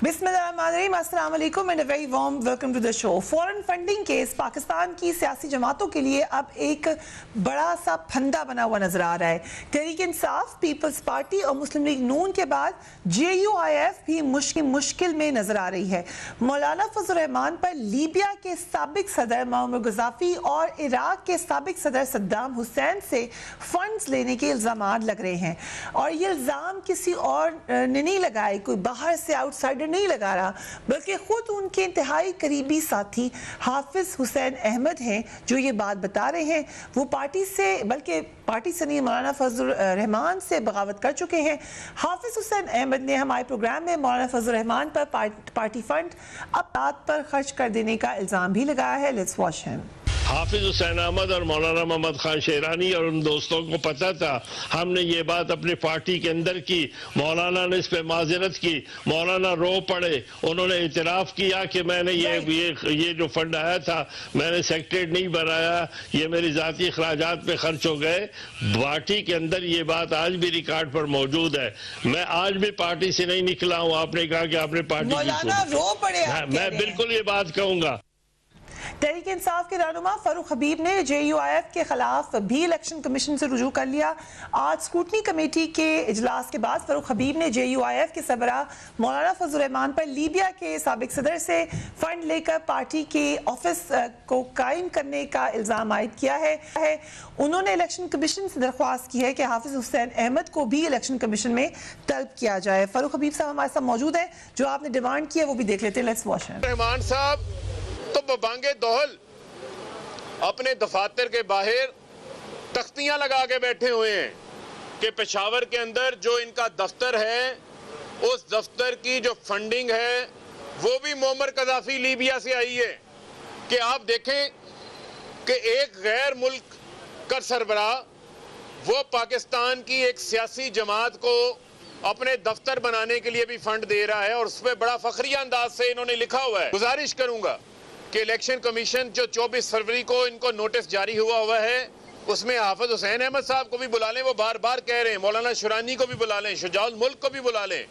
बिस्मिल्लाहिर्रहमानिर्रहीम, अस्सलाम वालेकुम and a very warm welcome to the show. Foreign funding case Pakistan की सियासी जमातों के लिए अब एक बड़ा सा फंदा बना हुआ नजर आ रहा है। तहरीक इंसाफ, पीपल्स पार्टी और मुस्लिम लीग नून के बाद JUIF भी मुश्किल में नजर आ रही है। मौलाना फजल रहमान पर लीबिया के साबिक सदर मुअम्मर गद्दाफी और इराक के साबिक सदर सद्दाम हुसैन से फंड्स लेने के इल्जाम लग रहे हैं और ये इल्जाम किसी और ने नहीं लगाए, कोई बाहर से आउटसाइडर नहीं लगा रहा, बल्कि खुद उनके इंतहाई करीबी साथी हाफिज हुसैन अहमद हैं जो ये बात बता रहे हैं। वो पार्टी से नहीं, मौलाना फजल रहमान से बगावत कर चुके हैं। हाफिज हुसैन अहमद ने हमारे प्रोग्राम में मौलाना फजल रहमान पर पार्टी फंड अब बात पर खर्च कर देने का इल्जाम भी लगाया है। Let's watch him. Hafiz Hussain Ahmed और मौलाना मोहम्मद खान शेरानी और उन दोस्तों को पता था, हमने ये बात अपनी पार्टी के अंदर की, मौलाना ने इस पे माजरत की, मौलाना रो पड़े, उन्होंने इतराफ किया कि मैंने ये जो फंड आया था मैंने सेक्रेटरी नहीं बनाया, ये मेरी जाती अखराजात पे खर्च हो गए। पार्टी के अंदर ये बात आज भी रिकॉर्ड पर मौजूद है। मैं आज भी पार्टी से नहीं निकला हूँ। आपने कहा कि आपने पार्टी मैं बिल्कुल ये बात कहूंगा। तहरीक इंसाफ के रहनुमा फारूक हबीब ने JUIF के खिलाफ भी इलेक्शन कमीशन से रुजू कर लिया। आज स्क्रूटनी कमेटी के इजलास के बाद फारूक हबीब ने JUIF के सरबरा मौलाना फजल रहमान पर लीबिया के साबिक सदर से फंड लेकर पार्टी के ऑफिस को कायम करने का इल्जाम आयद किया है। उन्होंने इलेक्शन कमीशन से दरख्वास्त की है कि हाफिज हुसैन अहमद को भी इलेक्शन कमीशन में तलब किया जाए। फारूक हबीब साहब हमारे साथ मौजूद है, जो आपने डिमांड की है वो भी देख लेते हैं। Let's watch him. रहमान साहब तो बबांगे दोहल अपने दफातर के बाहर तख्तियां लगा के बैठे हुए हैं कि पेशावर के अंदर जो इनका दफ्तर है, उस दफ्तर की जो फंडिंग है वो भी मुअम्मर गद्दाफी लीबिया से आई है। कि आप देखें कि एक गैर मुल्क का सरबरा वो पाकिस्तान की एक सियासी जमात को अपने दफ्तर बनाने के लिए भी फंड दे रहा है और उस पर बड़ा फखरिया अंदाज से इन्होंने लिखा हुआ है। गुजारिश करूंगा कि इलेक्शन कमीशन जो 24 फरवरी को इनको नोटिस जारी हुआ है, उसमें हाफिज हुसैन अहमद साहब को भी बुला लें, वो बार बार कह रहे हैं, मौलाना शुरानी को भी बुला लें, शुजाउल मुल्क को भी बुला लें।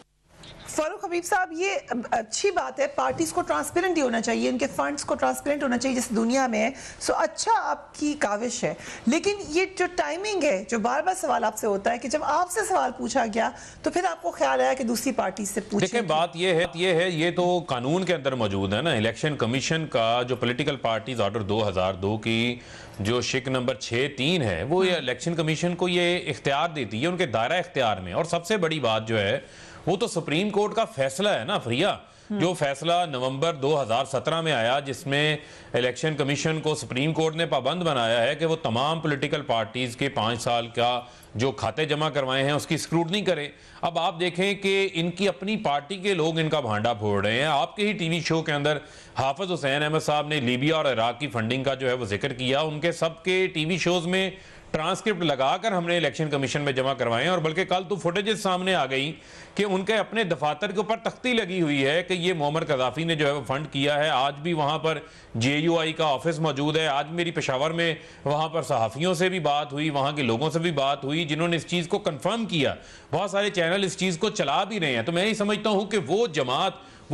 फारूक हबीब साहब, ये अच्छी बात है, पार्टीज को ट्रांसपेरेंट ही होना चाहिए, उनके फंड्स को ट्रांसपेरेंट होना चाहिए जिस दुनिया में है। सो अच्छा आपकी काविश है, लेकिन ये जो टाइमिंग है, जो बार बार सवाल आपसे होता है कि जब आपसे सवाल पूछा गया तो फिर आपको ख्याल आया कि दूसरी पार्टी से पूछें। देखिए बात ये तो कानून के अंदर मौजूद है ना। इलेक्शन कमीशन का जो पॉलिटिकल पार्टीज ऑर्डर 2002 की जो शिक नंबर 6(3) है, वो ये इलेक्शन कमीशन को ये इख्तियार देती है उनके दायरा इख्तियार में। और सबसे बड़ी बात जो है वो तो सुप्रीम कोर्ट का फैसला है ना फरिया, जो फैसला नवंबर 2017 में आया, जिसमें इलेक्शन कमीशन को सुप्रीम कोर्ट ने पाबंद बनाया है कि वो तमाम पॉलिटिकल पार्टीज के 5 साल का जो खाते जमा करवाए हैं उसकी स्क्रूटनी करें। अब आप देखें कि इनकी अपनी पार्टी के लोग इनका भांडा फोड़ रहे हैं। आपके ही टीवी शो के अंदर हाफिज हुसैन अहमद साहब ने लीबिया और इराक की फंडिंग का जो है वो जिक्र किया। उनके सबके टीवी शोज में ट्रांसक्रिप्ट लगाकर हमने इलेक्शन कमीशन में जमा करवाए हैं और बल्कि कल तो फुटेजेस सामने आ गई कि उनके अपने दफातर के ऊपर तख्ती लगी हुई है कि ये मुअम्मर गद्दाफी ने जो है वो फंड किया है। आज भी वहां पर JUI का ऑफिस मौजूद है। आज मेरी पेशावर में वहां पर सहाफ़ियों से भी बात हुई, वहां के लोगों से भी बात हुई जिन्होंने इस चीज़ को कंफर्म किया। बहुत सारे चैनल इस चीज़ को चला भी रहे हैं। तो मैं ही समझता हूं कि वो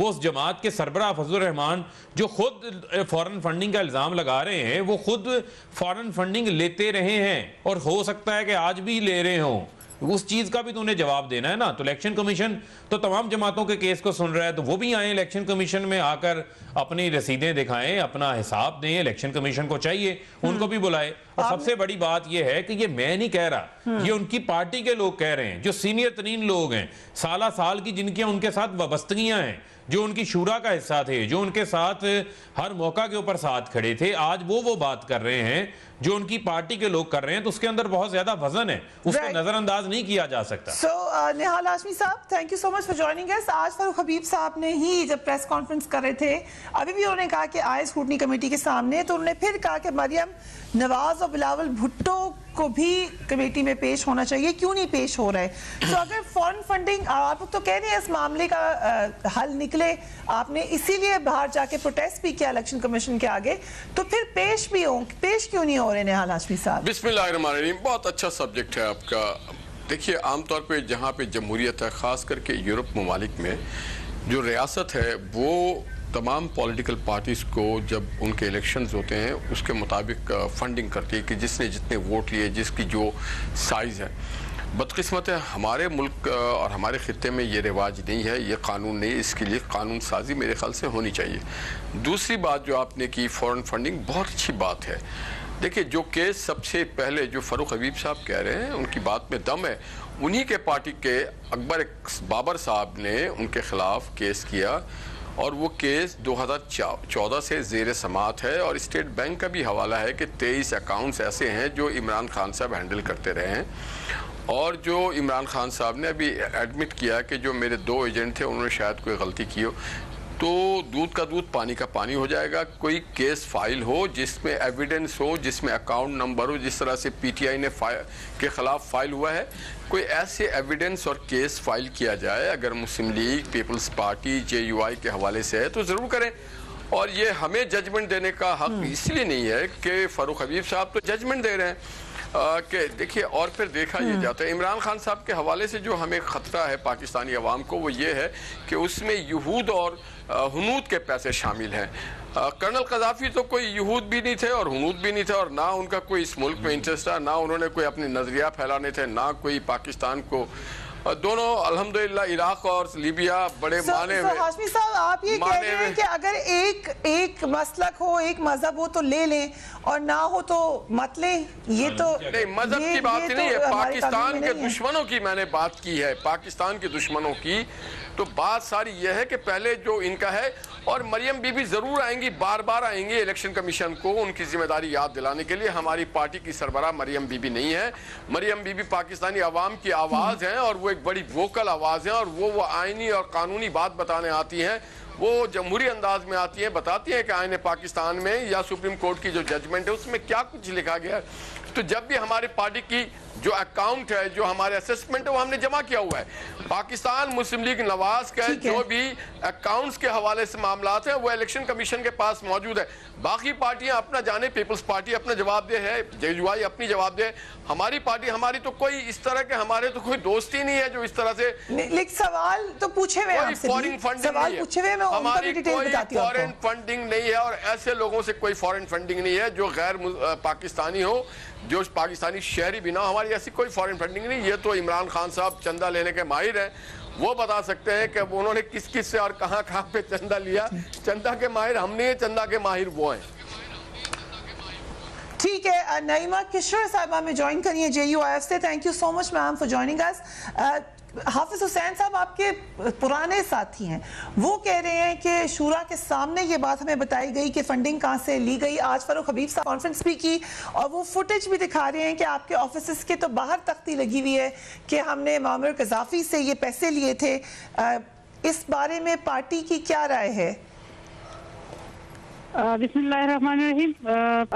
उस जमात के सरबरा फजल रहमान जो खुद फॉरेन फंडिंग का इल्ज़ाम लगा रहे हैं, वो खुद फॉरेन फंडिंग लेते रहे हैं और हो सकता है कि आज भी ले रहे हों। उस चीज का भी तो उन्हें जवाब देना है ना। तो इलेक्शन कमीशन तो तमाम जमातों के केस को सुन रहा है, तो वो भी आए इलेक्शन कमीशन में आकर अपनी रसीदें दिखाएं, अपना हिसाब दें। इलेक्शन कमीशन को चाहिए उनको भी बुलाए। और सबसे बड़ी बात यह है कि ये मैं नहीं कह रहा, ये उनकी पार्टी के लोग कह रहे हैं, जो सीनियर तरीन लोग हैं, साल की जिनकी उनके साथ वाबस्तगियां हैं, जो उनकी शूरा का हिस्सा थे, जो उनके साथ हर मौका के ऊपर साथ खड़े थे। आज वो बात कर रहे हैं जो उनकी पार्टी के लोग कर रहे हैं, तो उसके अंदर बहुत ज्यादा वजन है, उसको नजरअंदाज नहीं किया जा सकता। निहाल हाशमी साहब, thank you so much for joining us. आज फारूक हबीब साहब ने ही जब प्रेस कॉन्फ्रेंस कर रहे थे, अभी भी उन्होंने कहा कि आए स्क्रूटनी कमेटी के सामने, तो उन्होंने फिर कहा कि मरियम नवाज और बिलावल भुट्टो को भी कमेटी में पेश होना चाहिए, क्यों नहीं पेश हो रहा है? तो अगर फॉरेन फंडिंग, आप तो कह रहे हैं इस मामले का हल निकले, आपने इसीलिए बाहर जाके प्रोटेस्ट भी किया इलेक्शन कमीशन के आगे, तो फिर पेश क्यों नहीं हो रहे निहाल हाशमी साहब? बिस्मिल्लाहिर्रहमानिर्रहीम, बहुत अच्छा सब्जेक्ट है आपका। देखिए, आमतौर पे जहाँ पे जमहूरियत है, ख़ास करके यूरोप ममालिक में जो रियासत है वो तमाम पॉलिटिकल पार्टीज़ को जब उनके इलेक्शंस होते हैं उसके मुताबिक फंडिंग करती है कि जिसने जितने वोट लिए, जिसकी जो साइज़ है। बदकिस्मत है हमारे मुल्क और हमारे ख़ित्ते में ये रिवाज नहीं है, ये कानून नहीं है। इसके लिए कानून साजी मेरे ख्याल से होनी चाहिए। दूसरी बात जो आपने की फॉरेन फंडिंग, बहुत अच्छी बात है। देखिए, जो केस सबसे पहले जो फ़ारूक हबीब साहब कह रहे हैं उनकी बात में दम है। उन्हीं के पार्टी के अकबर बाबर साहब ने उनके ख़िलाफ़ केस किया और वो केस 2014 से ज़ेर समात है और स्टेट बैंक का भी हवाला है कि 23 अकाउंट्स ऐसे हैं जो इमरान खान साहब हैंडल करते रहे हैं। और जो इमरान खान साहब ने अभी एडमिट किया कि जो मेरे 2 एजेंट थे उन्होंने शायद कोई गलती की हो, तो दूध का दूध पानी का पानी हो जाएगा। कोई केस फाइल हो जिसमें एविडेंस हो, जिसमें अकाउंट नंबर हो, जिस तरह से पीटीआई ने के ख़िलाफ़ फाइल हुआ है, कोई ऐसे एविडेंस और केस फाइल किया जाए। अगर मुस्लिम लीग, पीपल्स पार्टी, जेयूआई के हवाले से है तो ज़रूर करें। और ये हमें जजमेंट देने का हक इसलिए नहीं है कि फ़ारूक हबीब साहब तो जजमेंट दे रहे हैं कि देखिए, और फिर देखा ये जाता है इमरान खान साहब के हवाले से जो हमें ख़तरा है पाकिस्तानी अवाम को, वो ये है कि उसमें यहूद और हुनूद के पैसे शामिल हैं। कर्नल कज़ाफ़ी तो कोई यहूद भी नहीं थे और हुनूद भी नहीं थे और ना उनका कोई इस मुल्क में इंटरेस्ट था, ना उन्होंने कोई अपने नज़रिया फैलाने थे, ना कोई पाकिस्तान को। दोनों अल्हम्दुलिल्लाह इराक और लीबिया बड़े माने हुए। हाशमी साहब, आप ये कह रहे हैं कि अगर एक मसलक हो, एक मजहब हो तो ले लें और ना हो तो मत लें। ये तो नहीं, मजहब की बात नहीं है, पाकिस्तान के दुश्मनों की मैंने बात की है, पाकिस्तान के दुश्मनों की। तो बात सारी यह है कि पहले जो इनका है, और मरियम बीबी जरूर आएंगी, बार बार आएंगी इलेक्शन कमीशन को उनकी जिम्मेदारी याद दिलाने के लिए। हमारी पार्टी की सरबराह मरियम बीबी नहीं है। मरियम बीबी पाकिस्तानी अवाम की आवाज़ है और वो एक बड़ी वोकल आवाज़ है और वो आईनी और कानूनी बात बताने आती हैं। वो जमहूरी अंदाज में आती हैं, बताती हैं कि आईने पाकिस्तान में या सुप्रीम कोर्ट की जो जजमेंट है उसमें क्या कुछ लिखा गया है। तो जब भी हमारी पार्टी की जो अकाउंट है, जो हमारे असेसमेंट है, वो हमने जमा किया हुआ है। पाकिस्तान मुस्लिम लीग नवाज का जो भी अकाउंट्स के हवाले से मामलात हैं वो इलेक्शन कमीशन के पास मौजूद है। बाकी पार्टियां अपना जाने, पीपल्स पार्टी अपना जवाब दे है, जेयूआई अपनी जवाब दे। हमारी पार्टी, हमारी तो कोई इस तरह के, हमारे तो कोई दोस्त ही नहीं है जो इस तरह से। लेकिन सवाल तो पूछे हुए हैं, फॉरेन फंडिंग हमारी कोई फॉरेन फंडिंग नहीं है और ऐसे लोगों से कोई फॉरेन फंडिंग नहीं है जो गैर पाकिस्तानी हो, जो पाकिस्तानी शहरी भी ना। हमारी ऐसी कोई फॉरेन फंडिंग नहीं। ये तो इमरान खान साहब चंदा लेने के माहिर हैं, वो बता सकते हैं कि उन्होंने किस किस से और कहां कहां पे चंदा लिया। चंदा के माहिर हम नहीं है, चंदा के माहिर वो हैं। ठीक है, नईमा किशोर साहब हमें ज्वाइन करिए JUIF से। Thank you so much ma'am for joining us. Hafiz Hussain sahab आपके पुराने साथी हैं, वो कह रहे हैं कि शूरा के सामने ये बात हमें बताई गई कि फंडिंग कहाँ से ली गई। आज फारूक हबीब साहब कॉन्फ्रेंस भी की और वो फुटेज भी दिखा रहे हैं कि आपके ऑफिस के तो बाहर तख्ती लगी हुई है कि हमने मामर कज़ाफ़ी से ये पैसे लिए थे। इस बारे में पार्टी की क्या राय है? बिस्मिल्लाहिर्रहमानिर्रहीम।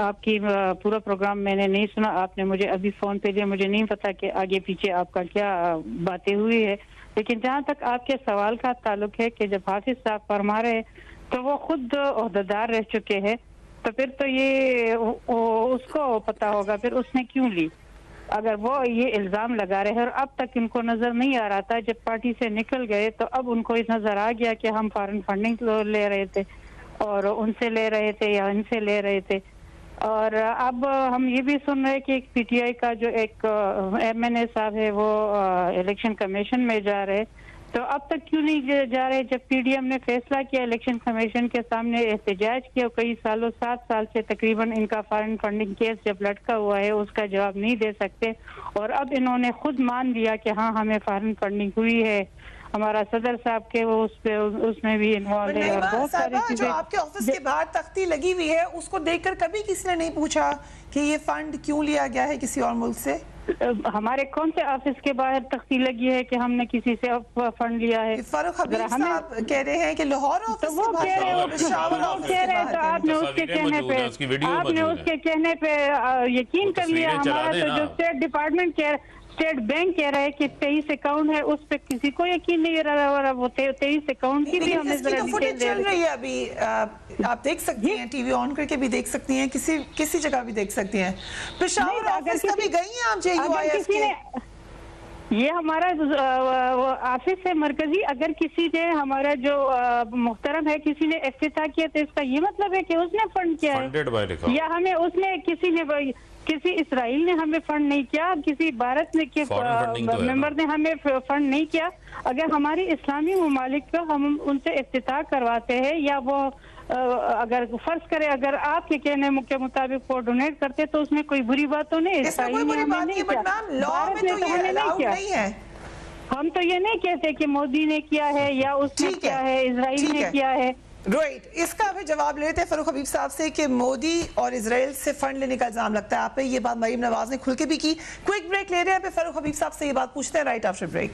आपकी पूरा प्रोग्राम मैंने नहीं सुना, आपने मुझे अभी फोन पे दिया, मुझे नहीं पता कि आगे पीछे आपका क्या बातें हुई है। लेकिन जहाँ तक आपके सवाल का ताल्लुक है कि जब हाफिज साहब फरमा रहे तो वो खुद ओहदेदार रह चुके हैं, तो फिर तो ये उसको पता होगा फिर उसने क्यों ली। अगर वो ये इल्ज़ाम लगा रहे हैं और अब तक इनको नजर नहीं आ रहा था, जब पार्टी से निकल गए तो अब उनको नजर आ गया कि हम फॉरेन फंडिंग ले रहे थे और उनसे ले रहे थे या इनसे ले रहे थे। और अब हम ये भी सुन रहे हैं कि एक पीटीआई का जो एक MNA साहब है वो इलेक्शन कमीशन में जा रहे, तो अब तक क्यों नहीं जा रहे? जब PDM ने फैसला किया, इलेक्शन कमीशन के सामने एहतजाज किया, कई सालों 7 साल से तकरीबन इनका फॉरेन फंडिंग केस जब लटका हुआ है उसका जवाब नहीं दे सकते, और अब इन्होंने खुद मान लिया कि हाँ हमें फॉरेन फंडिंग हुई है। हमारा सदर साहब के वो उसमें भी इन्वॉल्व है और बहुत सारी चीजें। जो आपके ऑफिस के बाहर तख्ती लगी हुई है उसको देखकर कभी किसी ने नहीं पूछा कि ये फंड क्यों लिया गया है किसी और मुल्क से? हमारे कौन से ऑफिस के बाहर तख्ती लगी है कि हमने किसी से फंड लिया है? फारूक हबीब साहब कह रहे हैं कि लाहौर ऑफिस तो वो कह रहे हैं, तो आपने उसके कहने पे यकीन कर लिया। हमारा तो जो स्टेट डिपार्टमेंट स्टेट बैंक कह रहा है कि 23 अकाउंट है, उस पे किसी को यकीन नहीं रहा। वो 23 अकाउंट की भी हमें जरा डिटेल चल रही है अभी, आप देख सकती हैं, टीवी ऑन करके भी देख सकती हैं, किसी जगह भी देख सकती हैं। पेशावर ऑफिस कभी गई हैं आप JUIF के? ये हमारा ऑफिस है मरकजी। अगर किसी ने हमारा जो मुहतरम है किसी ने इफ्तिताह किया तो इसका ये मतलब है कि उसने फंड किया है, या हमें उसने किसी इसराइल ने हमें फंड नहीं किया, किसी भारत ने के मेंबर ने हमें फंड नहीं किया। अगर हमारी इस्लामी ममालिक को हम उनसे इफ्तिताह करवाते हैं या वो अगर फर्ज करे अगर आपके कहने के मुताबिक वो डोनेट करते तो उसमें कोई बुरी बात तो नहीं, इसराइल ने हमें नहीं किया, भारत ने तो हमें नहीं किया। हम तो ये नहीं कहते कि मोदी ने किया है या उसने किया है, इसराइल ने किया है। राइट, इसका भी जवाब लेते हैं फरूख हबीब साहब से कि मोदी और इजराइल से फंड लेने का इल्जाम लगता है आप पे। ये बात मरीम नवाज ने खुल के भी की। क्विक ब्रेक ले रहे हैं, फरूख हबीब साहब से ये बात पूछते हैं right after break.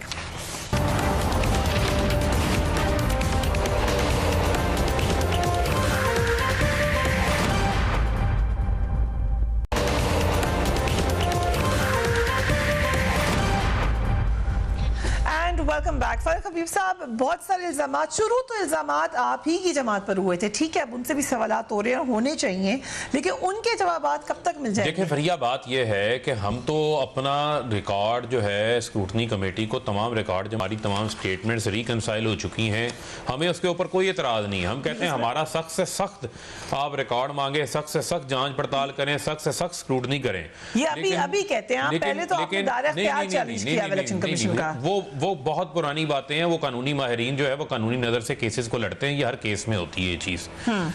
Welcome back. Farrukh Habib sahab, बहुत सारे इल्जामात, शुरू तो इल्जामात आप ही की जमात पर हुए थे, ठीक है, अब उनसे भी सवालात हो रहे हैं, होने चाहिए, लेकिन उनके जवाबात कब तक मिल जाएंगे? देखिए फरिया, बात यह है कि हम तो अपना रिकॉर्ड जो है स्क्रूटनी कमेटी को तमाम रिकॉर्ड जो हमारी तमाम स्टेटमेंट्स रिकंसाइल हो चुकी हैं, हमें उसके ऊपर कोई एतराज़ नहीं। हम कहते हैं हमारा सख्त से सख्त आप रिकॉर्ड मांगे, सख्त से सख्त जांच पड़ताल करें, सख्त से सख्त स्क्रूटनी करें। ये अभी कहते हैं आप, पहले तो आपने दायरा इख्तियार चैलेंज किया इलेक्शन कमीशन का। वो बहुत पुरानी बातें हैं। वो कानूनी माहिरीन जो है वो कानूनी नजर से केसेस को लड़ते हैं, ये हर केस में होती है ये चीज।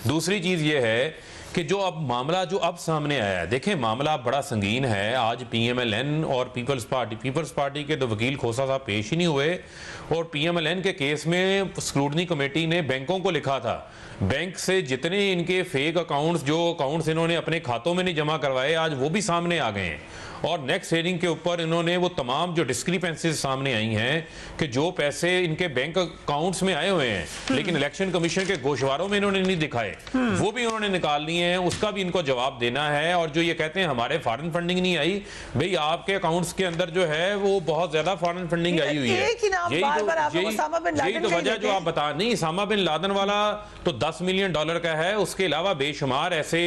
दूसरी चीज ये है कि जो अब मामला जो अब सामने आया है, देखें मामला बड़ा संगीन है। आज पीएमएलएन और पीपल्स पार्टी के तो वकील खोसा साहब पेश ही नहीं हुए, और पीएमएलएन के केस में स्क्रूटनी कमेटी ने बैंकों को लिखा था, बैंक से जितने इनके फेक अकाउंट्स, जो अकाउंट्स इन्होंने अपने खातों में नहीं जमा करवाए, आज वो भी सामने आ गए हैं। और नेक्स्ट हेयरिंग के ऊपर इन्होंने वो तमाम जो डिस्क्रिपेंसीज सामने आई हैं कि जो पैसे इनके बैंक अकाउंट्स में आए हुए हैं लेकिन इलेक्शन कमीशन के गोशवारों में इन्होंने नहीं दिखाए, वो भी इन्होंने निकाल लिए हैं, उसका भी इनको जवाब देना है। और जो ये कहते हैं हमारे फॉरेन फंडिंग नहीं आई, भाई आपके अकाउंट्स के अंदर जो है वो बहुत ज्यादा फॉरेन फंडिंग आई हुई है। यही तो वजह जो आप बता नहीं, सामा बिन लादन वाला तो $10 मिलियन का है, उसके अलावा बेशुमार ऐसे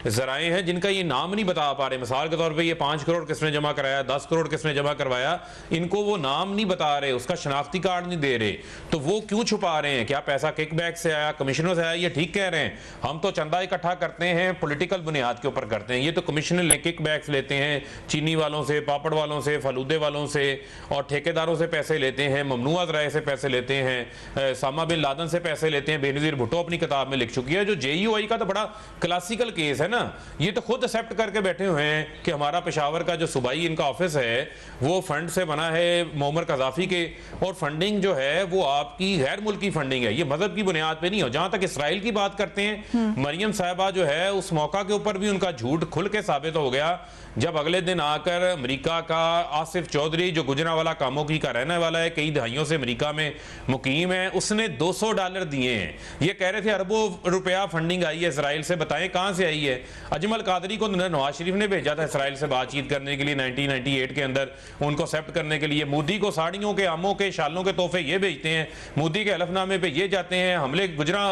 जराए हैं जिनका ये नाम नहीं बता पा रहे। मिसाल के तौर पर ये 5 करोड़ किसने जमा कराया, 10 करोड़ किसने जमा करवाया, इनको वो नाम नहीं बता रहे, उसका शनाख्ती कार्ड नहीं दे रहे, तो वो क्यों छुपा रहे हैं? क्या पैसा किकबैक से आया, कमिश्नर से आया? ये ठीक कह रहे हैं, हम तो चंदा इकट्ठा करते हैं, पॉलिटिकल बुनियाद के ऊपर करते हैं। ये तो कमिश्नर किकबैक्स लेते हैं, चीनी वालों से, पापड़ वालों से, फलूदे वालों से और ठेकेदारों से पैसे लेते हैं, ममनूआ ज़राए से पैसे लेते हैं, सामा बिन लादन से पैसे लेते हैं। बेनज़ीर भुट्टो अपनी किताब में लिख चुकी है। जो JUI का तो बड़ा क्लासिकल केस है ना, ये तो खुद एक्सेप्ट करके बैठे हुए हैं कि हमारा पेशावर का जो सूबाई इनका ऑफिस है वो फंड से बना है मोमर कज़ाफी के, और फंडिंग जो है वो आपकी गैर मुल्की फंडिंग है, ये मजहब की बुनियाद पे नहीं हो। जहां तक इसराइल की बात करते हैं, मरियम साहिबा जो है उस मौका के ऊपर भी उनका झूठ खुल के साबित हो गया जब अगले दिन आकर अमेरिका का आसिफ चौधरी, जो गुजरावाला कामोकी का रहने वाला है, कई दहाइयों से अमेरिका में मुकीम है, उसने $200 दिए हैं। ये कह रहे थे अरबों रुपया फंडिंग आई है इसराइल से, बताएं कहां से आई है? अजमल कादरी को नवाज शरीफ ने भेजा था इसराइल से बातचीत करने के लिए 1998 के अंदर, उनको एक्सेप्ट करने के लिए। मोदी को साड़ियों के, आमों के, शालों के तोहफे ये भेजते हैं, मोदी के हलफनामे पे ये जाते हैं, हमले गुजरा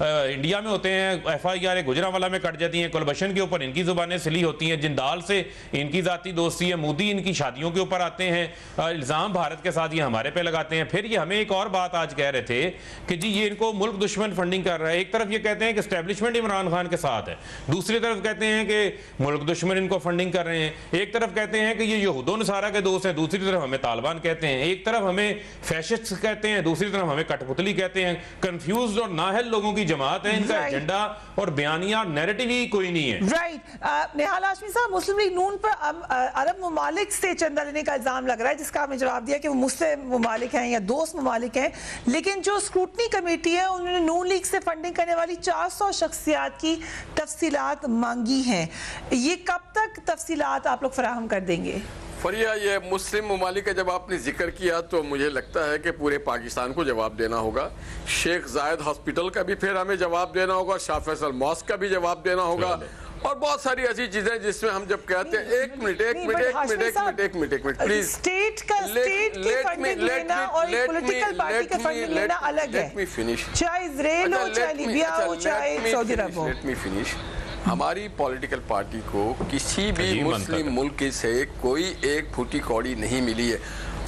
इंडिया में होते हैं, FIR गुजरावाला में कट जाती हैं, कुलभूषण के ऊपर इनकी जुबानें सिली होती हैं, जिंदाल से इनकी जाती दोस्ती है, मोदी इनकी शादियों के ऊपर आते हैं, इल्जाम भारत के साथ ये हमारे पे लगाते हैं। फिर ये हमें एक और बात आज कह रहे थे कि जी ये इनको मुल्क दुश्मन फंडिंग कर रहा है। एक तरफ ये कहते हैं कि एस्टेब्लिशमेंट इमरान खान के साथ है, दूसरी तरफ कहते हैं कि मुल्क दुश्मन इनको फंडिंग कर रहे हैं। एक तरफ कहते हैं कि ये यहूदो नसारा के दोस्त हैं, दूसरी तरफ हमें तालिबान कहते हैं। एक तरफ हमें फैशिस्ट कहते हैं, दूसरी तरफ हमें कठपुतली कहते हैं। कंफ्यूज और नाहल लोगों की जमात है, इनका एजेंडा और बयानिया नैरेटिव ही कोई नहीं है। राइट। निहाल हाशमी साहब, मुस्लिम लीग नून पर अरब ममालिक से चंदा लेने का इल्जाम लग रहा है, जिसका आपने जवाब दिया कि वो मुस्लिम ममालिक हैं या दोस्त ममालिक हैं, लेकिन जो स्क्रूटनी कमेटी है उन्होंने नून लीग से फंडिंग करने वाली 400 शख्सियात की तफसीलात मांगी हैं। ये कब तक तफसीलात आप लोग फराहम कर देंगे? फरिया, ये मुस्लिम ममालिक का जब आपने जिक्र किया तो मुझे लगता है कि पूरे पाकिस्तान को जवाब देना होगा। शेख जायद हॉस्पिटल का भी फिर हमें जवाब देना होगा, शाह फैसल मॉस्क का भी जवाब देना होगा, और बहुत सारी ऐसी चीजें जिसमें हम जब कहते हैं एक मिनट प्लीज, स्टेट की फंडिंग लेना और पॉलिटिकल पार्टी का फंडिंग लेना अलग है। Let me finish. चाहे इजराइल हो, चाहे लीबिया हो, चाहे सऊदी अरब हो। Let me finish. हमारी पॉलिटिकल पार्टी को किसी भी मुस्लिम मुल्क से कोई एक फूटी कौड़ी नहीं मिली है।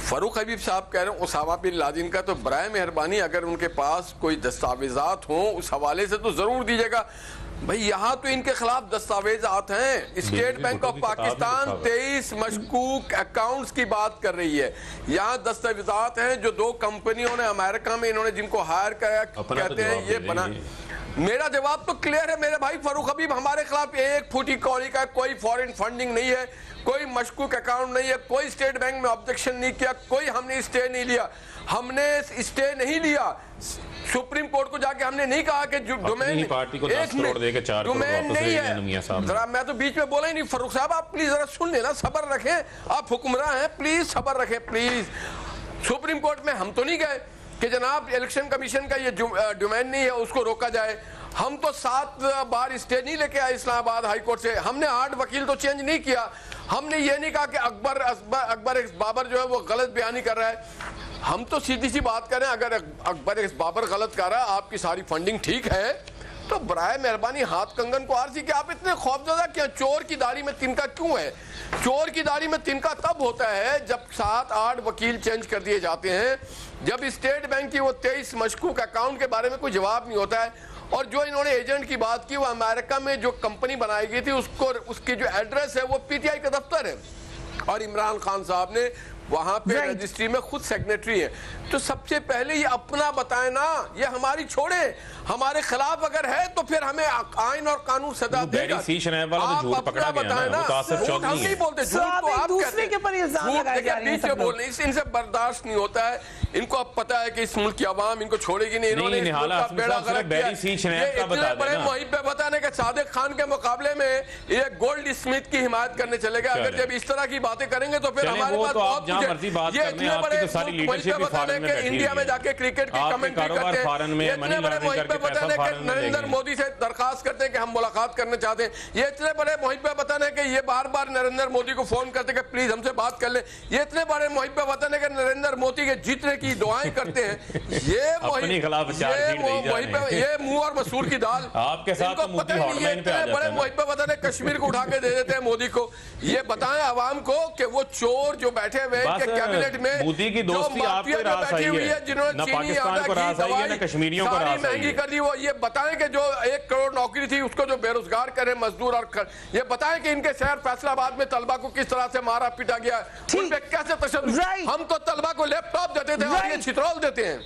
फरूक हबीब साहब कह रहे हैं उसामा बिन लादेन का, तो बराए मेहरबानी अगर उनके पास कोई दस्तावेजात हों उस हवाले से तो जरूर दीजिएगा। भाई यहाँ तो इनके खिलाफ दस्तावेजात हैं। स्टेट बैंक ऑफ पाकिस्तान 23 मशकूक अकाउंट्स की बात कर रही है। यहाँ दस्तावेजात हैं जो 2 कंपनियों ने अमेरिका में इन्होंने जिनको हायर किया, कहते हैं ये बना। मेरा जवाब तो क्लियर है मेरे भाई फरूक हबीब, हमारे खिलाफ एक फूटी कौड़ी का कोई फॉरेन फंडिंग नहीं है, कोई मशकूक अकाउंट नहीं है, कोई स्टेट बैंक में ऑब्जेक्शन नहीं किया, कोई हमने स्टे नहीं लिया। हमने स्टे नहीं लिया, सुप्रीम कोर्ट को जाके हमने नहीं कहा कि डोमेन पार्टी को 10 करोड़ देके 4 करोड़ डोमेन वापस नहीं ले मियां साहब। जरा मैं तो बीच में बोला ही नहीं। फरूक साहब आप प्लीज जरा सुन लेना, सब्र रखें, आप हुक्मरान हैं, प्लीज सब्र रखें प्लीज। सुप्रीम कोर्ट में हम तो नहीं गए कि जनाब इलेक्शन कमीशन का ये डोमेन नहीं है उसको रोका जाए। हम तो 7 बार स्टे नहीं लेके आए इस्लामाबाद हाई कोर्ट से, हमने 8 वकील तो चेंज नहीं किया। हमने ये नहीं कहा कि अकबर एक्स बाबर जो है वो गलत बयानी कर रहा है। हम तो सीधी सी बात करें, अगर अकबर एक्स बाबर गलत कर रहा है, आपकी सारी फंडिंग ठीक है, तो बराए मेहरबानी हाथ कंगन को आरसी कि आप इतने खौफजदा क्या? चोर की दाढ़ी में तिनका क्यों है? चोर की दाढ़ी में तिनका तब होता है जब 7-8 वकील चेंज कर दिए जाते हैं, जब स्टेट बैंक की वो 23 मशकूक अकाउंट के बारे में कोई जवाब नहीं होता है। और जो इन्होंने एजेंट की बात की, वो अमेरिका में जो कंपनी बनाई गई थी उसको, उसकी जो एड्रेस है वो पीटीआई का दफ्तर है, और इमरान खान साहब ने वहां पे रजिस्ट्री में खुद सेक्रेटरी है। तो सबसे पहले ये अपना बताए ना, ये हमारी छोड़े, हमारे खिलाफ अगर है तो फिर हमें आइन और कानून सजा देगा। आप अपना बताए ना, झूठ हम नहीं बोलते, झूठ तो आप दूसरे के ऊपर इल्जाम लगाए जा रहे हैं। बीच में बोलने इनसे बर्दाश्त नहीं होता है। इनको अब पता है कि इस मुल्क की आवाम इनको छोड़ेगी नहीं। इन्होंने इस मुल्क का बेड़ा गर्क किया। ये इतने बड़े मुहिब पे बताने के सादिक खान के मुकाबले में ये गोल्ड स्मिथ की हिमायत करने चले गए। अगर जब इस तरह की बातें करेंगे तो फिर हमारे पास बहुत कुछ है। ये इतने बड़े बताने के इंडिया में जाके क्रिकेट की कमेंट्री करते हैं। ये इतने बड़े मुहिब पे बताने के नरेंद्र मोदी से दरखास्त करते हैं कि हम मुलाकात करने चाहते हैं। ये इतने बड़े मुहिब पे बताने के ये बार बार नरेंद्र मोदी को फोन करते हैं कि प्लीज हमसे बात कर ले। ये इतने बड़े मुहिब पे बताने के नरेंद्र मोदी के जीतने की दुआएं करते हैं। ये मुंह और मसूर की दाल आपके साथ इनको पता नहीं है। इतने बड़े मुहिब पे बताने कश्मीर को उठा के दे देते हैं मोदी को। ये बताएं आवाम को कि वो चोर जो बैठे हुए कैबिनेट में, मोदी की दोस्ती आपको रास आई है, जिन्होंने चीनी आटा की दवाई कश्मीरियों को रास महंगी कर दी, वो ये बताएं कि जो 1 करोड़ नौकरी थी उसको जो बेरोजगार करे मजदूर, और ये बताएं कि इनके शहर फैसलाबाद में तलबा को किस तरह से मारा पीटा गया, उन पे कैसे तशद्दुद। हम तो तलबा को लैपटॉप देते थे और ये छितरौल देते हैं।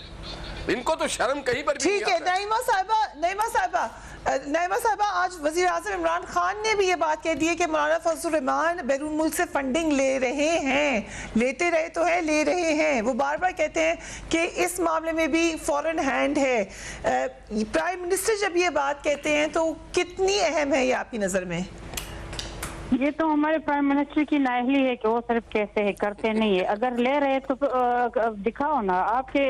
इनको तो शर्म कहीं पर भी नहीं ठीक है। नईमा साहिबा आज वज़ीर आज़म इमरान खान ने भी ये बात कह दी है कि मौलाना फजलुर रहमान बैरून मुल्क से फंडिंग ले रहे हैं, लेते रहे तो है, ले रहे हैं। वो बार बार कहते हैं कि इस मामले में भी फॉरेन हैंड है। प्राइम मिनिस्टर जब ये बात कहते हैं तो कितनी अहम है ये आपकी नज़र में? ये तो हमारे प्राइम मिनिस्टर की नाअहली है कि वो सिर्फ कहते हैं, करते नहीं है। अगर ले रहे तो दिखाओ ना, आपके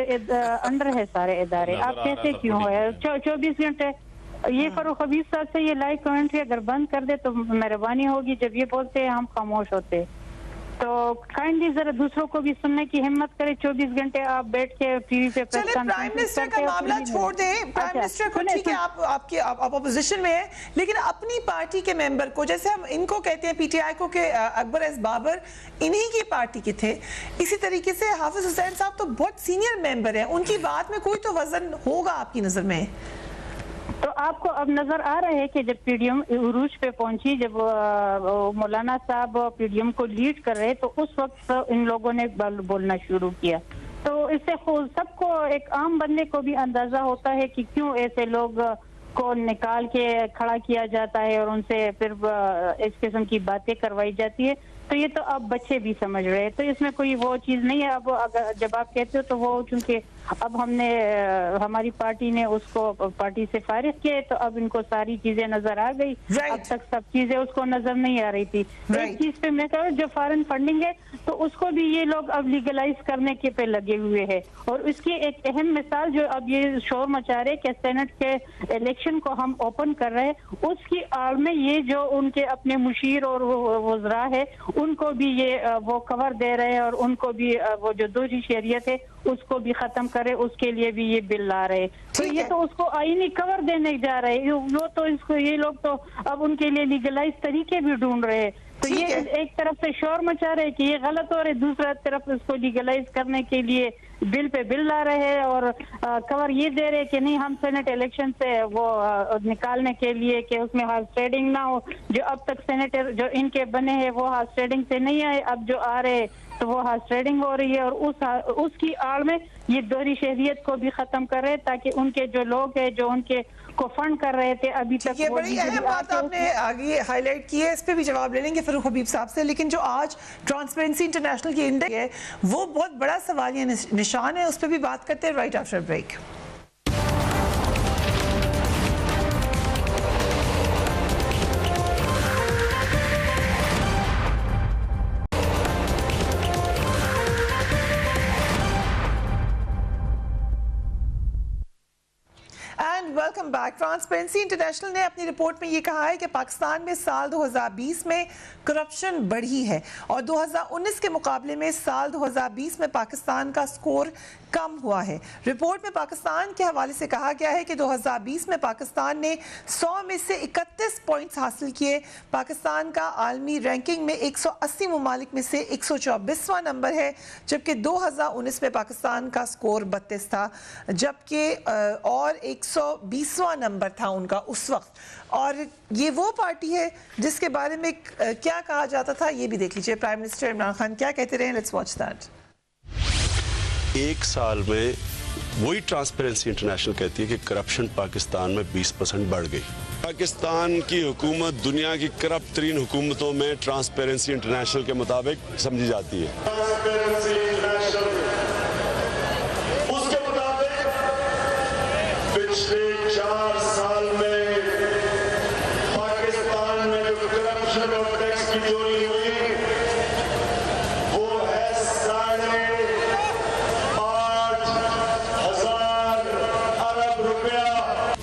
अंडर है सारे इदारे, आप कैसे क्यों है? 24 घंटे ये फरूक हबीब साहब से ये लाइव कमेंट्री अगर बंद कर दे तो मेहरबानी होगी। जब ये बोलते हैं हम खामोश होते, तो काइंडली जरा दूसरों को भी सुनने की हिम्मत करे। 24 घंटे आप बैठ के टीवी पे चले प्राइम मिनिस्टर का मामला छोड़ दें। प्राइम मिनिस्टर को ठीक है, आप अपोजिशन में है, लेकिन अपनी पार्टी के मेंबर को, जैसे हम इनको कहते हैं पीटीआई को कि अकबर एस बाबर इन्हीं की पार्टी के थे, इसी तरीके से हाफिज हुसैन साहब तो बहुत सीनियर मेंबर हैं, उनकी बात में कोई तो वजन होगा आपकी नजर में? तो आपको अब नजर आ रहा है कि जब पीडीएम उरूज पे पहुंची, जब मौलाना साहब पीडीएम को लीड कर रहे, तो उस वक्त इन लोगों ने बोलना शुरू किया। तो इससे सबको, एक आम बंदे को भी अंदाजा होता है कि क्यों ऐसे लोग को निकाल के खड़ा किया जाता है और उनसे फिर इस किस्म की बातें करवाई जाती है। तो ये तो अब बच्चे भी समझ रहे हैं, तो इसमें कोई वो चीज नहीं है। अब अगर जब आप कहते हो तो वो, चूंकि अब हमारी पार्टी ने उसको पार्टी से फारिग किया, तो अब इनको सारी चीजें नजर आ गई। अब तक सब चीजें उसको नजर नहीं आ रही थी। एक चीज पे मैं कह रहा हूँ, जो फॉरेन फंडिंग है तो उसको भी ये लोग अब लीगलाइज करने के पे लगे हुए हैं। और इसकी एक अहम मिसाल जो अब ये शोर मचा रहे कि सेनेट के इलेक्शन को हम ओपन कर रहे हैं, उसकी आड़ में ये जो उनके अपने मुशीर और वज़रा है उनको भी ये वो कवर दे रहे हैं, और उनको भी वो जो दूसरी शरीयत है उसको भी खत्म करे, उसके लिए भी ये बिल ला रहे। तो ये तो उसको आईनी कवर देने जा रहे हैं। वो तो इसको, ये लोग तो अब उनके लिए लीगलाइज तरीके भी ढूंढ रहे हैं। तो तो ये एक तरफ से शोर मचा रहे कि ये गलत हो रहे, दूसरा तरफ इसको लीगलाइज करने के लिए बिल पे बिल ला रहे हैं और कवर ये दे रहे कि नहीं हम सेनेट इलेक्शन से वो निकालने के लिए कि उसमें हॉर्स ट्रेडिंग ना हो। जो अब तक सेनेटर जो इनके बने हैं वो हॉर्स ट्रेडिंग से नहीं आए, अब जो आ रहे तो वो हॉर्स ट्रेडिंग हो रही है और उसकी आड़ में ये दोहरी शहरियत को भी खत्म कर रहे हैं ताकि उनके जो लोग हैं जो उनके को फंड कर रहे थे अभी तक। ये बड़ी अहम बात आपने आगे हाईलाइट की है, इस पे भी जवाब ले लेंगे फरूख हबीब साहब से। लेकिन जो आज ट्रांसपेरेंसी इंटरनेशनल की इंडेक्स है वो बहुत बड़ा सवालिया निशान है, उस पर भी बात करते हैं right after break. Welcome back. Transparency International ने अपनी रिपोर्ट में ये कहा है कि पाकिस्तान में साल 2020 में करप्शन बढ़ी है और 2019 के मुकाबले में साल 2020 में पाकिस्तान का स्कोर कम हुआ है। रिपोर्ट में पाकिस्तान के हवाले से कहा गया है कि 2020 में पाकिस्तान ने 100 में से 31 पॉइंट्स हासिल किए। पाकिस्तान का आलमी रैंकिंग में 180 ममालिक में से 124वां नंबर है, जबकि 2019 में पाकिस्तान का स्कोर 32 था, जबकि और 120वां नंबर था उनका उस वक्त। और ये वो पार्टी है जिसके बारे में क्या कहा जाता था, ये भी देख लीजिए। प्राइम मिनिस्टर इमरान खान क्या कहते रहे, लेट्स वॉच दैट। एक साल में वही ट्रांसपेरेंसी इंटरनेशनल कहती है कि करप्शन पाकिस्तान में 20% बढ़ गई। पाकिस्तान की हुकूमत दुनिया की करप्ट तरीन हुकूमतों में ट्रांसपेरेंसी इंटरनेशनल के मुताबिक समझी जाती है। ट्रांसपेरेंसी इंटरनेशनल उसके मुताबिक पिछले 4 साल में पाकिस्तान में जो करप्शन और टैक्स की चोरी हुई वो है 8,500 अरब रुपया।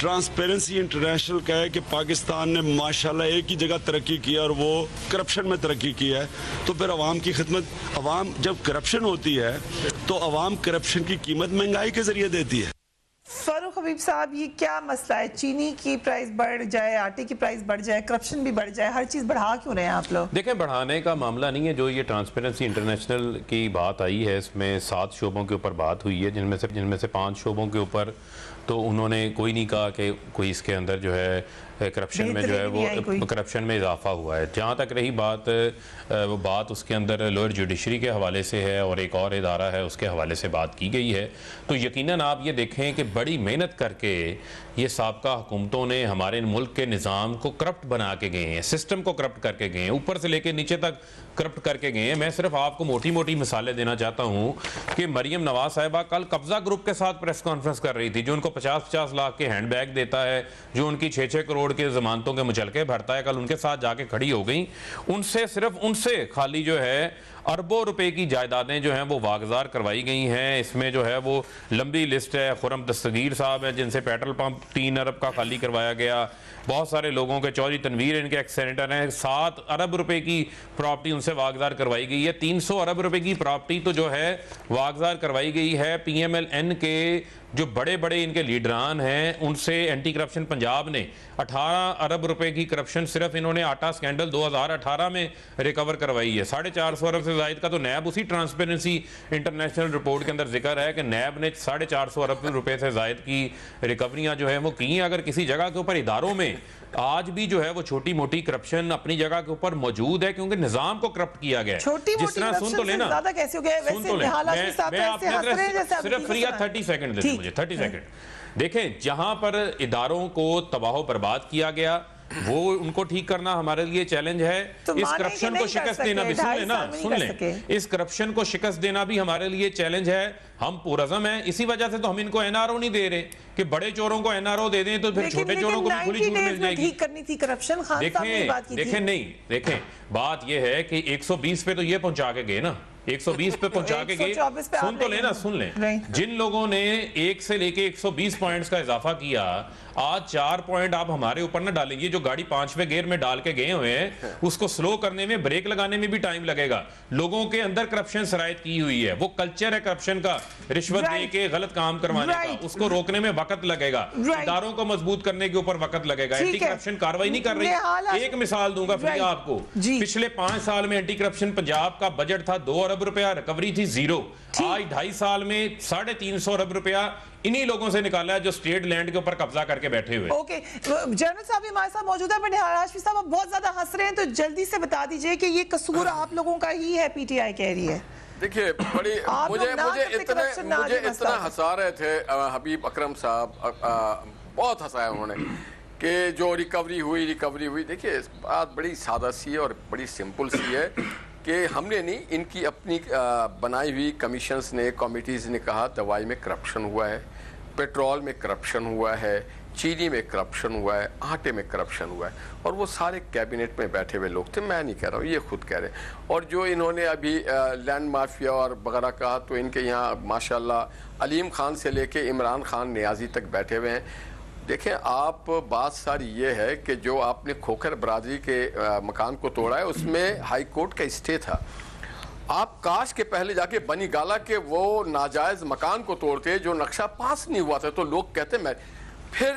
ट्रांसपेरेंसी इंटरनेशनल कहे कि पाकिस्तान ने माशाल्लाह एक ही जगह तरक्की की और वो करप्शन में तरक्की की है, तो फिर अवाम की खिदमत, अवाम जब करप्शन होती है तो अवाम करप्शन की कीमत महंगाई के जरिए देती है। फरूख हबीब साहब, ये क्या मसला है? चीनी की प्राइस बढ़ जाए, आटे की प्राइस बढ़ जाए, करप्शन भी बढ़ जाए, हर चीज़ बढ़ा क्यों रहे हैं आप लोग? देखें, बढ़ाने का मामला नहीं है। जो ये ट्रांसपेरेंसी इंटरनेशनल की बात आई है इसमें 7 शोबों के ऊपर बात हुई है, जिनमें से 5 शोबों के ऊपर तो उन्होंने कोई नहीं कहा कि कोई इसके अंदर जो है करप्शन में जो है वो करप्शन में इजाफा हुआ है। जहाँ तक रही बात, वो बात उसके अंदर लोअर जुडिशरी के हवाले से है और एक और इदारा है उसके हवाले से बात की गई है। तो यकीनन आप ये देखें कि बड़ी मेहनत करके ये साबका हुकूमतों ने हमारे मुल्क के निज़ाम को करप्ट बना के गए हैं, सिस्टम को करप्ट करके गए हैं, ऊपर से लेकर नीचे तक करप्ट करके गए हैं। मैं सिर्फ आपको मोटी मोटी मिसालें देना चाहता हूँ कि मरियम नवाज साहिबा कल कब्जा ग्रुप के साथ प्रेस कॉन्फ्रेंस कर रही थी, जो उनको 50-50 लाख के हैंडबैग देता है, जो उनकी 6-6 करोड़ के जमानतों के मुचलके भरता है। कल उनके साथ जाके खड़ी हो गई, उनसे खाली जो है अरबों रुपए की जायदादें जो हैं वो वागजार करवाई गई हैं। इसमें जो है वो लंबी लिस्ट है। खुरम दस्तगीर साहब हैं जिनसे पेट्रोल पंप 3 अरब का खाली करवाया गया। बहुत सारे लोगों के, चौधरी तनवीर इनके एक्स सेनेटर हैं, 7 अरब रुपए की प्रॉपर्टी उनसे वागजार करवाई गई है। 300 अरब रुपए की प्रॉपर्टी तो जो है वागजार करवाई गई है। PMLN के जो बड़े बड़े इनके लीडरान हैं उनसे एंटी करप्शन पंजाब ने 18 अरब रुपए की करप्शन सिर्फ इन्होंने आटा स्कैंडल 2018 में रिकवर करवाई है। 450 अरब से जायद का तो नैब उसी ट्रांसपेरेंसी इंटरनेशनल रिपोर्ट के अंदर जिक्र है कि नैब ने 450 अरब रुपए से जायद की रिकवरियां जो है वो की हैं। अगर किसी जगह के ऊपर इदारों में आज भी जो है वो छोटी मोटी करप्शन अपनी जगह के ऊपर मौजूद है क्योंकि निजाम को करप्ट किया गया है। जिस तरह सुन तो लेना, ज्यादा कैसे हो गया? सिर्फ फ्री 30 सेकंड देते मुझे, 30 सेकंड। देखें, जहां पर इदारों को तबाह बर्बाद किया गया वो उनको ठीक करना हमारे लिए चैलेंज है। तो इस करप्शन को शिकस्त देना भी, सुन लें, इस करप्शन को शिकस्त देना भी हमारे लिए चैलेंज है। हम पुरज़म हैं, इसी वजह से तो हम इनको NRO नहीं दे रहे कि बड़े चोरों को NRO दे दें तो फिर छोटे चोरों को भी खुली छूट मिल जाएगी। ठीक करनी थी करप्शन। खान साहब ने बात की थी। देखें, बात यह है कि 120 पे तो ये पहुंचा के गए ना, 120 पे पहुंचा के गए। 124 पे सुन तो लेना, सुन लें। Right. जिन लोगों ने 1 से लेके 120 पॉइंट्स का इजाफा किया, आज 4 पॉइंट आप हमारे ऊपर ना डालेंगे। जो गाड़ी 5वें गियर में डाल के गए हुए हैं, उसको स्लो करने में, ब्रेक लगाने में भी टाइम लगेगा। लोगों के अंदर करप्शन सरायत की हुई है, वो कल्चर है करप्शन का, रिश्वत दे के गलत काम करवाने का, उसको रोकने में वक्त लगेगा। इदारों को मजबूत करने के ऊपर वक्त लगेगा। एंटी करप्शन कार्रवाई नहीं कर रही। एक मिसाल दूंगा फ्री आपको, पिछले 5 साल में एंटी करप्शन पंजाब का बजट था 2 अरब रुपया, रिकवरी थी 0। आज 2.5 साल में 350 अरब रुपया इन्हीं लोगों से निकाला है जो स्टेट लैंड के ऊपर कब्जा करके बैठे हुए। ओके, जनरल साहब भी हमारे साथ मौजूद है, बट हाशमी साहब आप बहुत ज्यादा हंस रहे हैं, तो जल्दी से बता दीजिए कि ये कसूर आप लोगों का ही है, पीटीआई कह रही है। देखिए, बड़ी मुझे इतना हंसा रहे थे हबीब अकरम साहब, बहुत हंसाया उन्होंने कि जो रिकवरी हुई। देखिए, बात बड़ी सादा सी है और बड़ी सिंपल सी है कि हमने नहीं, इनकी अपनी बनाई हुई कमीशंस ने, कमिटीज़ ने कहा दवाई में करप्शन हुआ है, पेट्रोल में करप्शन हुआ है, चीनी में करप्शन हुआ है, आटे में करप्शन हुआ है, और वो सारे कैबिनेट में बैठे हुए लोग थे। मैं नहीं कह रहा हूँ, ये खुद कह रहे हैं। और जो इन्होंने अभी लैंड माफिया और वगैरह कहा, तो इनके यहाँ माशाल्लाह अलीम खान से लेके इमरान खान नियाजी तक बैठे हुए हैं। देखें आप, बात सारी ये है कि जो आपने खोखर बरादरी के मकान को तोड़ा है, उसमें हाई कोर्ट का स्टे था। आप काश के पहले जाके बनी गाला के वो नाजायज मकान को तोड़ते जो नक्शा पास नहीं हुआ था, तो लोग कहते मैं। फिर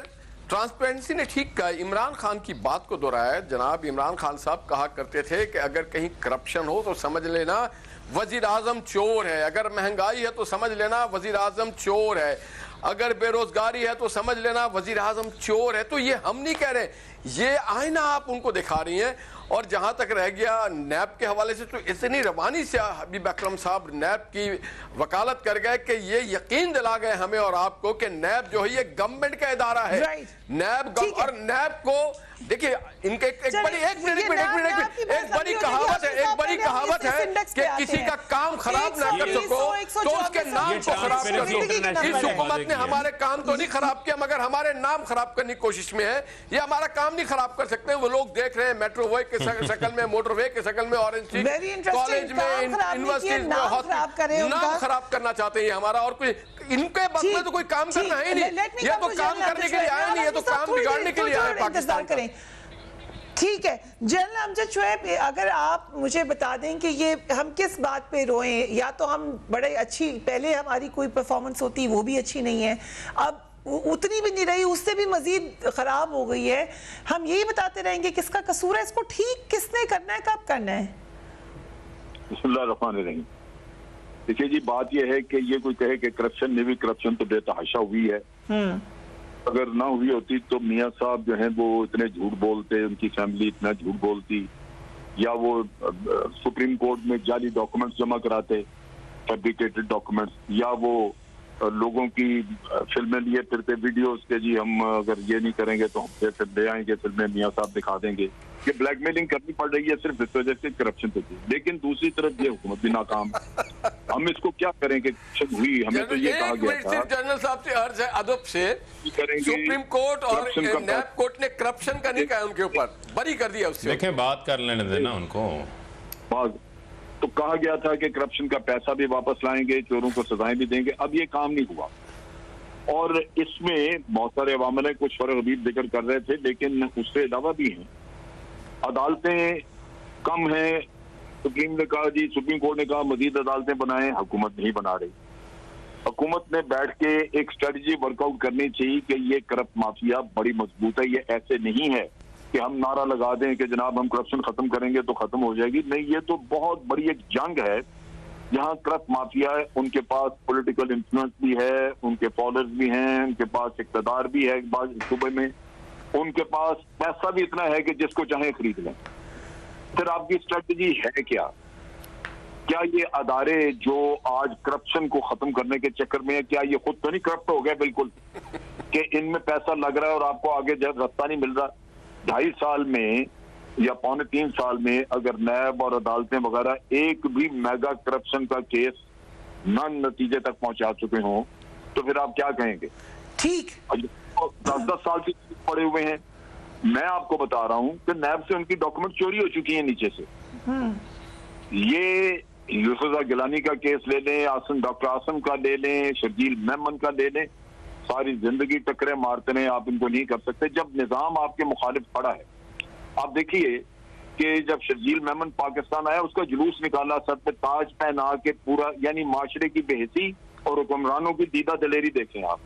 ट्रांसपेरेंसी ने ठीक कहा, इमरान खान की बात को दोहराया। जनाब इमरान खान साहब कहा करते थे कि अगर कहीं करप्शन हो तो समझ लेना वजीर आजम चोर है, अगर महंगाई है तो समझ लेना वजीर आजम चोर है, अगर बेरोजगारी है तो समझ लेना वजीर आजम चोर है। तो ये हम नहीं कह रहे, ये आईना आप उनको दिखा रही हैं। और जहां तक रह गया नैब के हवाले से, तो इतनी रवानी से हबीब अकरम साहब नैब की वकालत कर गए कि ये यकीन दिला गए हमें और आपको कि नैब जो है ये गवर्नमेंट का इदारा है। नैब और नैब को देखिए, इनके एक बड़ी कहावत है कि किसी का काम खराब ना कर सको तो उसके नाम को खराब कर दो। इस हुकूमत ने हमारे काम तो नहीं खराब किया, मगर हमारे नाम खराब करने की कोशिश में है। ये हमारा काम नहीं खराब कर सकते। वो लोग देख रहे हैं मेट्रोवे के शक्ल में, मोटरवे के शक्ल में, ऑरेंज कॉलेज में, यूनिवर्सिटी में नाम खराब करना चाहते हैं हमारा। और कुछ इनके बस में तो कोई काम करना है नहीं। ये तो काम करने के लिए आया नहीं, ये तो काम बिगाड़ने के लिए आया पाकिस्तान का। ठीक है जनरल अमजद शुएब, अगर आप मुझे बता दें कि ये हम किस बात पे रोएं, या तो हम बड़े अच्छी, पहले हमारी कोई परफॉर्मेंस होती वो भी अच्छी नहीं है, अब उतनी भी नहीं रही, उससे भी मजीद खराब हो गई है, हम यही बताते रहेंगे किसका कसूर है, इसको ठीक किसने करना है, कब करना है? बिस्मिल्लाहिर्रहमानिर्रहीम। देखिए जी, बात यह है कि ये कोई कहे कि करप्शन नहीं हुई, करप्शन तो बेतहाशा हुई है। अगर ना हुई होती तो मियां साहब जो हैं वो इतने झूठ बोलते, उनकी फैमिली इतना झूठ बोलती, या वो सुप्रीम कोर्ट में जाली डॉक्यूमेंट्स जमा कराते, फैब्रिकेटेड डॉक्यूमेंट्स, या वो लोगों की फिल्में लिए फिरते वीडियोस के जी हम अगर ये नहीं करेंगे तो हम फिर ले आएंगे फिल्में, मियां साहब दिखा देंगे। ये ब्लैकमेलिंग करनी पड़ रही है सिर्फ इस वजह से करप्शन से। लेकिन दूसरी तरफ ये हुकूमत भी नाकाम। हम इसको क्या करें कि हुई, हमें तो ये कहा गया था। जनरल साहब से अर्ज है अदब से, सुप्रीम कोर्ट और नैब कोर्ट ने करप्शन का नहीं कहा उनके ऊपर, बरी कर दिया उससे। देखें बात कर लेने देना उनको। तो कहा गया था कि करप्शन का पैसा भी वापस लाएंगे, चोरों को सजाएं भी देंगे। अब ये काम नहीं हुआ, और इसमें बहुत सारे अवामिल कुछ फर्क अभी जिक्र कर रहे थे, लेकिन उससे अलावा भी हैं। अदालतें कम हैं, सुप्रीम ने कहा जी, सुप्रीम कोर्ट ने कहा मजीद अदालतें बनाएं, हुकूमत नहीं बना रही। हुकूमत ने बैठ के एक स्ट्रेटजी वर्कआउट करनी चाहिए कि ये करप्ट माफिया बड़ी मजबूत है। ये ऐसे नहीं है कि हम नारा लगा दें कि जनाब हम करप्शन खत्म करेंगे तो खत्म हो जाएगी। नहीं, ये तो बहुत बड़ी एक जंग है। यहाँ करप्ट माफिया है, उनके पास पॉलिटिकल इन्फ्लुएंस भी है, उनके फॉलोअर्स भी हैं, उनके पास इक़्तिदार भी है सूबे में, उनके पास पैसा भी इतना है कि जिसको चाहे खरीद लें। फिर आपकी स्ट्रेटजी है क्या? क्या ये अदारे जो आज करप्शन को खत्म करने के चक्कर में है, क्या ये खुद तो नहीं करप्ट हो गए बिल्कुल कि इनमें पैसा लग रहा है और आपको आगे रास्ता नहीं मिल रहा? 2.5 साल में या 2.25 साल में अगर नैब और अदालतें वगैरह एक भी मेगा करप्शन का केस न नतीजे तक पहुंचा चुके हों तो फिर आप क्या कहेंगे? ठीक, 10-10 साल से पड़े हुए हैं। मैं आपको बता रहा हूं कि नैब से उनकी डॉक्यूमेंट चोरी हो चुकी है नीचे से। ये यूसुफ गिलानी का केस ले लें, डॉक्टर आसम का ले लें, शर्जील मेमन का ले लें, सारी जिंदगी टकरे मारते रहे, आप इनको नहीं कर सकते। जब निजाम आपके मुखालिफ खड़ा है, आप देखिए कि जब शर्जील मेमन पाकिस्तान आया, उसका जुलूस निकाला, सर पे ताज पहना के पूरा, यानी माशरे की बेहसी और हुक्मरानों की दीदा दिलेरी देखें आप।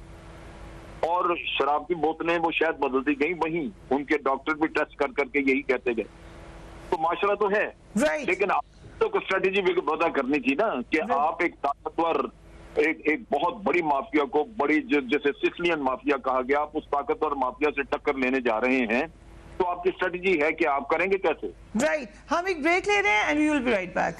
और शराब की बोतलें वो शायद बदलती गई, वहीं उनके डॉक्टर भी टेस्ट कर करके यही कहते गए। तो माशरा तो है, लेकिन आपको तो स्ट्रेटेजी भी पता करनी थी ना कि आप एक ताकतवर, एक बहुत बड़ी माफिया को, बड़ी जैसे सिसिलियन माफिया कहा गया, आप उस ताकतवर माफिया से टक्कर लेने जा रहे हैं, तो आपकी स्ट्रेटेजी है कि आप करेंगे कैसे? राइट, हम एक ब्रेक ले रहे हैं and we will be right back.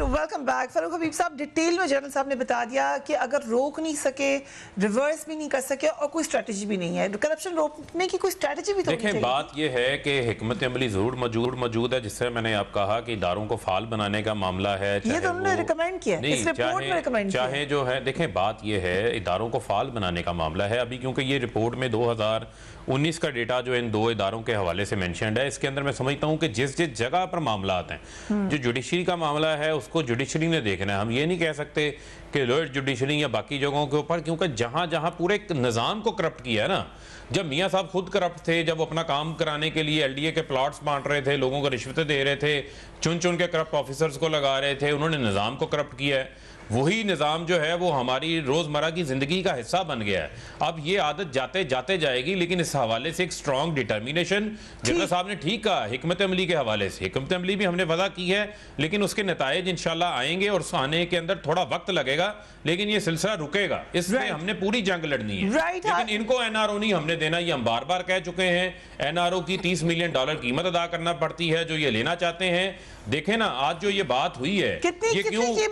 Welcome back. Farrukh Habib sahab, detail में जनरल साहब ने बता दिया कि अगर रोक नहीं सके, रिवर्स भी नहीं कर सके और कोई स्ट्रेटजी भी नहीं है, करप्शन रोकने की कोई स्ट्रेटजी भी तो देखिए, बात यह है कि हिकमत अमली जरूर मौजूद है, जिससे मैंने आप कहा कि इदारों को फाल बनाने का मामला है, ये तो उन्होंने रिकमेंड किया है, इस रिपोर्ट में रिकमेंड किया चाहे जो है। देखें, बात यह है इदारों को फाल बनाने का मामला है अभी, क्योंकि ये रिपोर्ट में 2019 का डेटा जो इन दो इदारों के हवाले से मेंशन्ड है, इसके अंदर मैं समझता हूं कि जिस जगह पर मामला आते हैं, जो जुडिशरी का मामला है उसको जुडिशरी ने देखना है। हम ये नहीं कह सकते कि लोअर जुडिशरी या बाकी जगहों के ऊपर, क्योंकि जहां जहां पूरे निजाम को करप्ट किया है ना, जब मियां साहब खुद करप्ट थे, जब अपना काम कराने के लिए एलडीए के प्लॉट्स बांट रहे थे, लोगों को रिश्वतें दे रहे थे, चुन चुन के करप्ट ऑफिसर्स को लगा रहे थे, उन्होंने निजाम को करप्ट किया है। वही निज़ाम जो है वो हमारी रोज़मर्रा की ज़िंदगी का हिस्सा बन गया है। अब ये आदत जाते जाते जाएगी, लेकिन इस हवाले से एक स्ट्रॉन्ग डिटर्मिनेशन, जनरल साहब ने ठीक कहा, हिकमत अमली के हवाले से हिकमत अमली भी हमने वज़ा की है, लेकिन उसके नताइज इंशाल्लाह आएंगे और आने के अंदर थोड़ा वक्त लगेगा, लेकिन ये सिलसिला रुकेगा। इसमें हमने पूरी जंग लड़नी है, लेकिन इनको एनआरओ नहीं हमने देना, ये हम बार बार कह चुके हैं। एनआरओ की $30 मिलियन कीमत अदा करना पड़ती है जो ये लेना चाहते हैं। देखें ना, आज जो ये बात हुई है, कितनी ये क्यों ये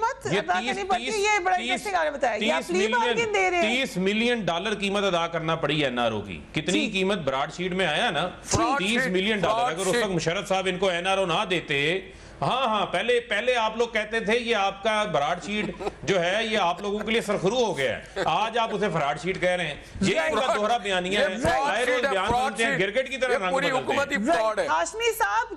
30 मिलियन डॉलर कीमत अदा करना पड़ी एनआरओ की। कितनी कीमत ब्रॉडशीट में आया ना, 30 मिलियन डॉलर। अगर उस वक्त मुशर्रफ साहब इनको एनआरओ ना देते, हाँ, पहले आप लोग कहते थे ये आपका ब्रॉडशीट जो है ये आप लोगों के लिए सरखरू हो गया है, आज आप उसे फ्रॉडशीट कह रहे हैं। ये इनका दोहरा बयानिया है, बयान बोलते हैं गिरगिट की तरह रंग बदलते हैं। हाशमी साहब,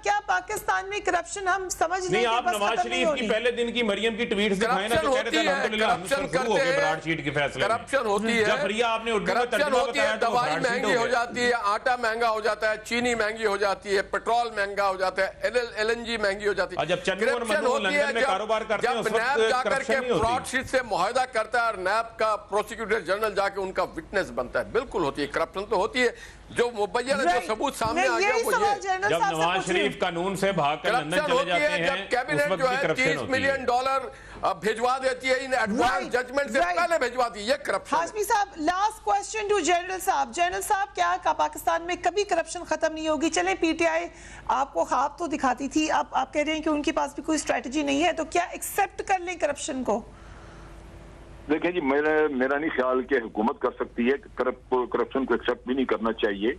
क्या पाकिस्तान में करप्शन हम समझ नहीं, आप नवाज शरीफ की पहले दिन की मरियम की ट्वीट्स दिखाएं ना, तो कह रहे थे अल्हम्दुलिल्लाह हम सरखरू हो गए ब्रॉडशीट के फैसले। करप्शन होती है, जफरिया आपने उर्दू में तर्जुमा बताया, दवाई महंगी हो जाती है, आटा महंगा हो जाता है, चीनी महंगी हो जाती है, पेट्रोल महंगा हो जाता है, LNG महंगी हो जाती है। जब करप्शन होती है, जब नैब जाकर के ब्रॉडशीट से मुआहदा करता है और नैब का प्रोसिक्यूटर जनरल जाके उनका विटनेस बनता है, बिल्कुल होती है, करप्शन तो होती है। जो मुबैयन जो सबूत सामने आ गया वो ये, जब नवाज शरीफ कानून से भागकर लंदन चले जाते हैं, जब कैबिनेट जो है $30 मिलियन भिजवा देती है इन एडवांस जजमेंट से पहले भिजवा दी, ये करप्शन। हाशमी साहब, लास्ट क्वेश्चन टू जनरल साहब। जनरल साहब, क्या पाकिस्तान में कभी करप्शन खत्म नहीं होगी? चले पीटीआई आपको ख्वाब तो दिखाती थी, अब आप कह रहे हैं कि उनके पास भी कोई स्ट्रेटजी नहीं है, तो क्या एक्सेप्ट कर लें करप्शन को? देखिए जी, मेरा नहीं ख्याल कि हुकूमत कर सकती है, करप्शन को एक्सेप्ट भी नहीं करना चाहिए।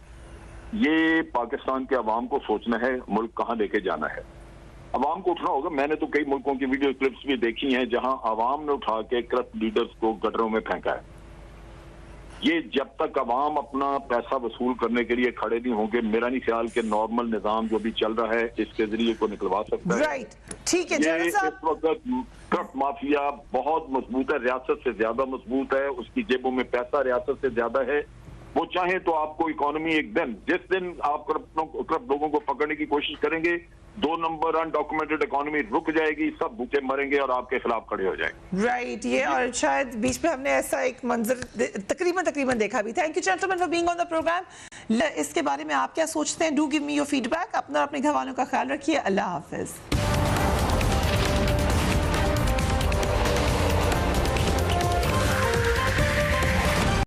ये पाकिस्तान के अवाम को सोचना है मुल्क कहाँ लेके जाना है, अवाम को उठना होगा। मैंने तो कई मुल्कों की वीडियो क्लिप्स भी देखी हैं जहां अवाम ने उठा के करप्ट लीडर्स को गटरों में फेंका है। ये जब तक अवाम अपना पैसा वसूल करने के लिए खड़े नहीं होंगे, मेरा नहीं ख्याल कि नॉर्मल निजाम जो भी चल रहा है इसके जरिए को निकलवा सकता है। राइट, ठीक है जनरल साहब। इस वक्त करप्ट माफिया बहुत मजबूत है, रियासत से ज्यादा मजबूत है, उसकी जेबों में पैसा रियासत से ज्यादा है। वो चाहे तो आपको इकोनॉमी एक दिन, जिस दिन आप करप्ट लोगों को पकड़ने की कोशिश करेंगे, 2 नंबर अनडॉक्यूमेंटेड इकोनॉमी रुक जाएगी, सब भूखे मरेंगे और आपके खिलाफ खड़े हो जाएंगे। राइट, ये और शायद बीच में हमने ऐसा एक मंजर तकरीबन देखा भी। Thank you gentleman for being on the programme. इसके बारे में आप क्या सोचते हैं? Do give me your feedback. अपना अपने घर वालों का ख्याल रखिए। अल्लाह हाफिज।